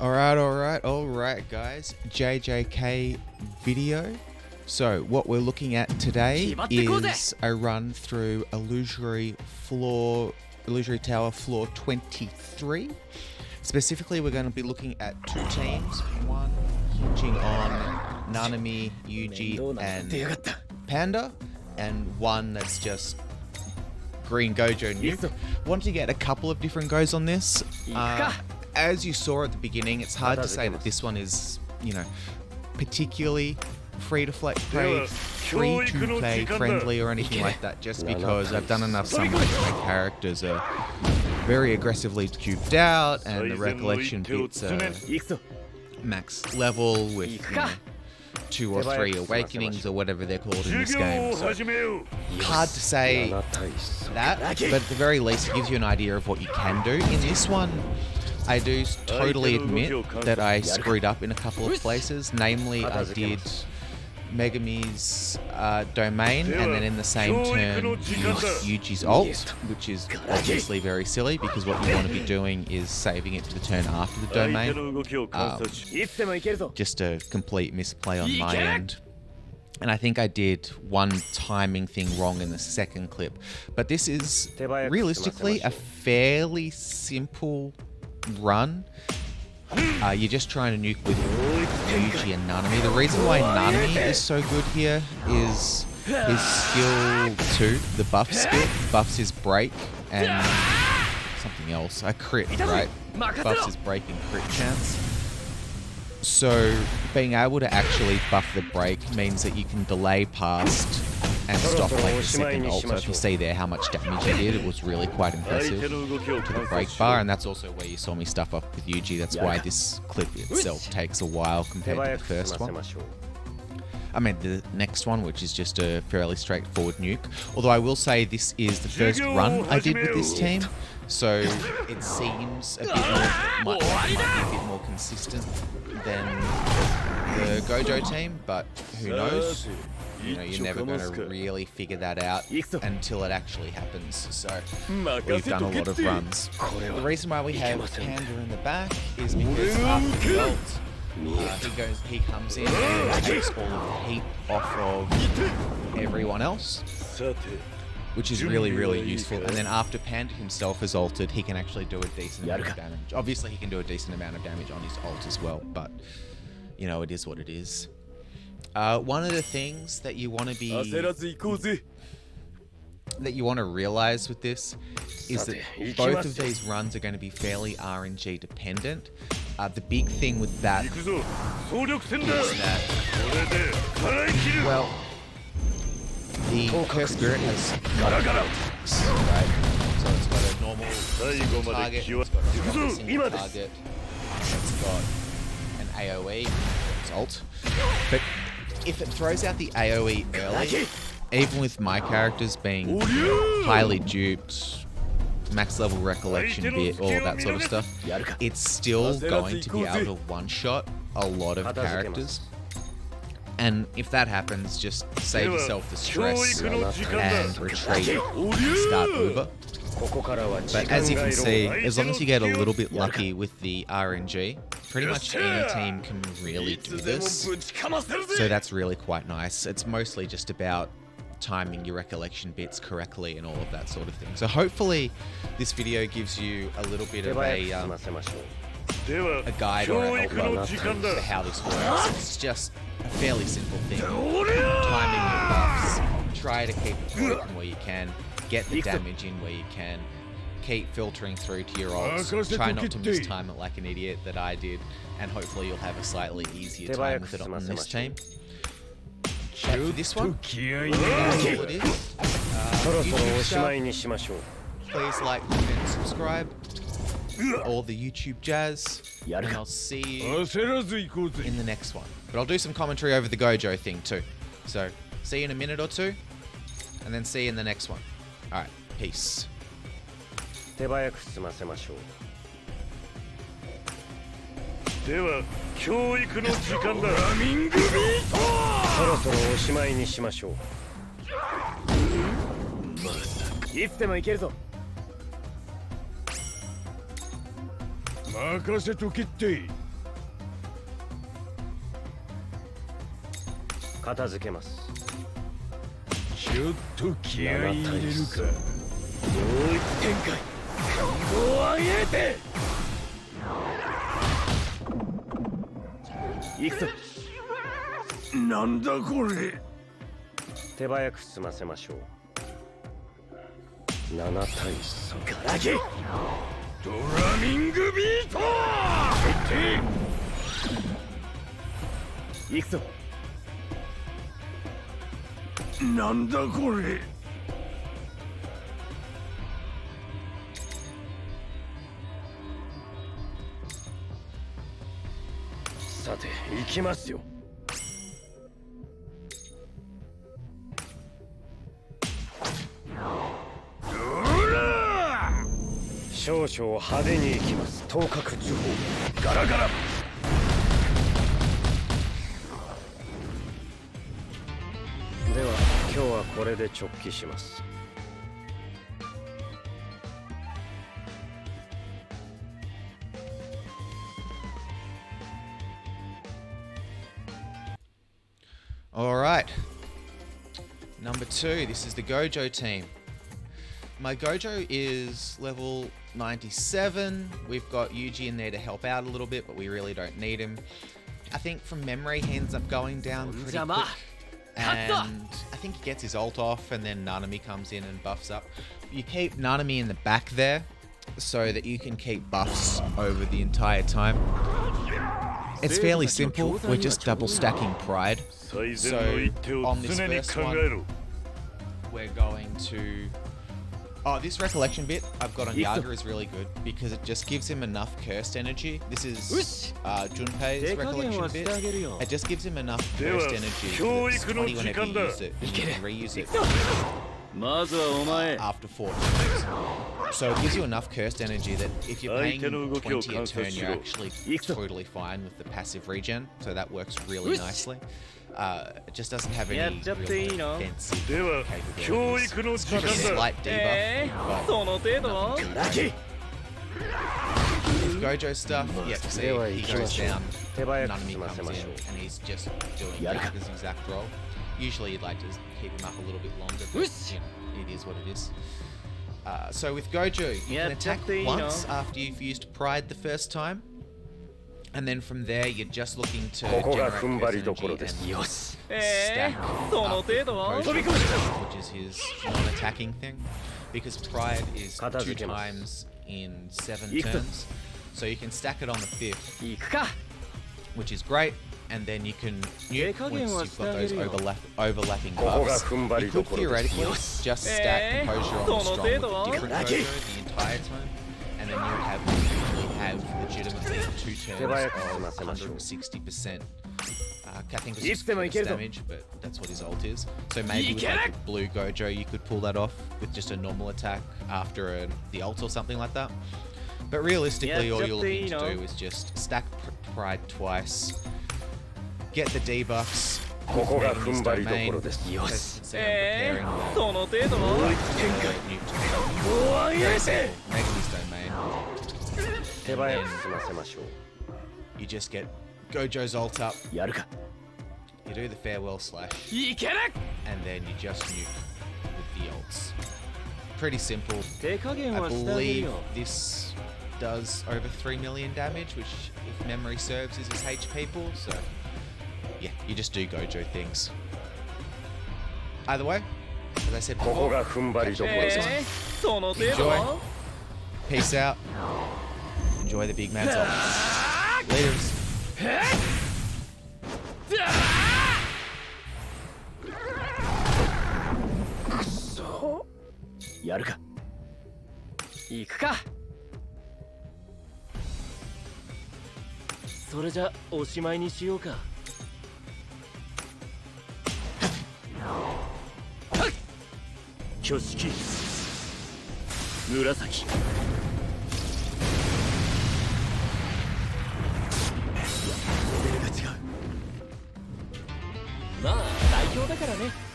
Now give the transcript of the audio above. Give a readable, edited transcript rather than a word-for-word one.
Alright, guys. JJK video. So, what we're looking at today is a run through Illusory Tower floor 23. Specifically, we're going to be looking at two teams. One hinging on Nanami, Yuji, and Panda, and one that's just Green Gojo Nuke. Wanted to get a couple of different goes on this. As you saw at the beginning, it's hard to say that this one is, particularly free to play friendly or anything like that, just because I've done enough summons where my characters are very aggressively duped out and the recollection bits are max level with 2 or 3 awakenings or whatever they're called in this game. So hard to say that, but at the very least it gives you an idea of what you can do. In this one, I do totally admit that I screwed up in a couple of places. Namely, I did Megami's domain and then in the same turn used Yuji's ult, which is obviously very silly because what you want to be doing is saving it to the turn after the domain. Just a complete misplay on my end. And I think I did one timing thing wrong in the second clip. But this is realistically a fairly simple run. You're just trying to nuke with Yuji and Nanami. The reason why Nanami is so good here is his skill 2, the buff skill, buffs his break and something else. A crit, right? Buffs his break and crit chance. So being able to actually buff the break means that you can delay past and stop like the second ult. So if you see there how much damage he did, it was really quite impressive to the break bar, and that's also where you saw me stuff up with Yuji. That's why this clip itself takes a while compared to the first one. I mean the next one, which is just a fairly straightforward nuke. Although I will say this is the first run I did with this team, so it seems a bit more, might be a bit more consistent than the Gojo team, but who knows? You're never going to really figure that out until it actually happens. So we've done a lot of runs. The reason why we have Panda in the back is because after the ult, he comes in and takes all of the heat off of everyone else, which is really, really useful. And then after Panda himself has ulted, he can actually do a decent amount of damage. Obviously, he can do a decent amount of damage on his ult as well, but it is what it is. One of the things that you want to realize with this is that both of these runs are going to be fairly RNG dependent. The big thing with that is that, well, the Curse Spirit has multiple attacks, right? So it's got a normal target, it's got a single target, it's got an AoE, it's ult. But if it throws out the AoE early, even with my characters being highly duped, max level recollection bit, all that sort of stuff, it's still going to be able to one-shot a lot of characters. And if that happens, just save yourself the stress and retreat and start over. But as you can see, as long as you get a little bit lucky with the RNG, pretty much any team can really do this. So that's really quite nice. It's mostly just about timing your recollection bits correctly and all of that sort of thing. So hopefully this video gives you a little bit of a guide or a help to how this works. It's just a fairly simple thing. Timing your buffs, try to keep it broken where you can, get the damage in where you can, keep filtering through to your ults, try not to mistime it like an idiot that I did, and hopefully you'll have a slightly easier time with it on this team. But for this one, that's all it is. YouTube stuff, please like, comment, and subscribe. All the YouTube jazz, and I'll see you in the next one. But I'll do some commentary over the Gojo thing too. So, see you in a minute or two, and then see you in the next one. Alright, peace. 手早く済ませましょう。では教育の時間だ。ラミングビート。そろそろおしまいにしましょう。まさかいつでも行けるぞ。任せとけって。片付けます。ちょっと気合い入れるか。領域展開、感動を上げて行くぞ。なんだこれ。手早く済ませましょう。7対3。ガラケドラミングビート。行くぞ。なんだこれ。さて行きますよ。少々派手に行きます。頭角呪法ガラガラ。では今日はこれで直帰します。Alright. Number 2, this is the Gojo team. My Gojo is level 97. We've got Yuji in there to help out a little bit, but we really don't need him. I think from memory he ends up going down pretty quick. And I think he gets his ult off and then Nanami comes in and buffs up. You keep Nanami in the back there so that you can keep buffs over the entire time. It's fairly simple. We're just double stacking Pride. So on this first one, we're going to... Oh, this recollection bit I've got on Yaga is really good because it just gives him enough cursed energy. This is Junpei's recollection bit. It just gives him enough cursed energy that it's 20 whenever you use it. You can reuse it after 4 turns. So it gives you enough cursed energy that if you're paying 20 a turn, you're actually totally fine with the passive regen. So that works really nicely. It just doesn't have any real defensive capabilities. It's got a slight debuff, but with Gojo stuff, yeah, see, he goes down, Nanami comes in, and he's just doing Yaga's exact role. Usually you'd like to keep him up a little bit longer, but you know, it is what it is. So with Gojo, you can attack once after you've used Pride the first time. And then from there, you're just looking to generate curse energy and stack up Gojo, which is his non-attacking thing. Because Pride is 2 times in 7 turns. So you can stack it on the 5th, which is great. And then you can nuke once you've got those overlapping buffs. You could theoretically just stack Composure on the strong with a different Gojo the entire time. And then you have legitimately 2 turns of 160%. I think it's just damage, but that's what his ult is. So maybe with like a blue Gojo, you could pull that off with just a normal attack after the ult or something like that. But realistically, all you're looking to do is just stack Pride twice, get the debuffs. Megan's domain, instead of preparing Megan's domain. And then you just get Gojo's ult up. You do the farewell slash, and then you just nuke with the ults. Pretty simple. I believe this does over 3 million damage, which, if memory serves, is his HP pool. So yeah, you just do Gojo things. Either way, as I said before, catch you next one. Enjoy. Peace out. Enjoy the big man's ult. Laters. やるか。行くか。それじゃおしまいにしようか。挙式紫。レベルが違う。まあ代表だからね。